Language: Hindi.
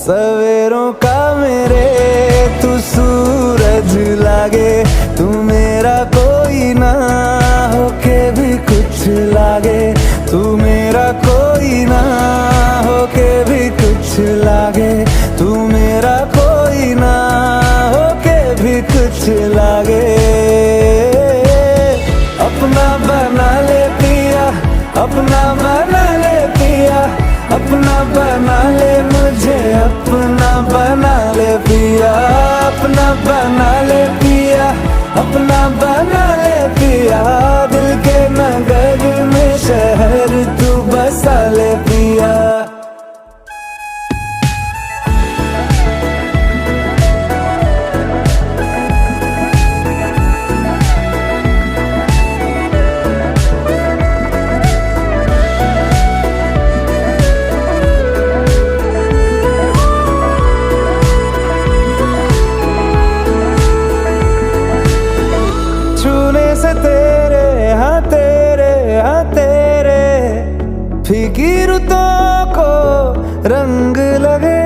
सवेरों का मेरे तू सूरज लागे, तू मेरा कोई ना होके भी कुछ लागे, तू मेरा कोई ना होके भी कुछ लागे, तू मेरा कोई ना होके भी कुछ लागे। अपना बना ले पिया, अपना बना ले पिया, अपना बना ले मुझे, अपना बना ले पिया, अपना बना ले पिया, अपना बना ले पिया। दिल के नगर में शहर तू बसा ले पिया। छूने से तेरे हाँ तेरे हाँ तेरे फीकी रुतों को रंग लगे,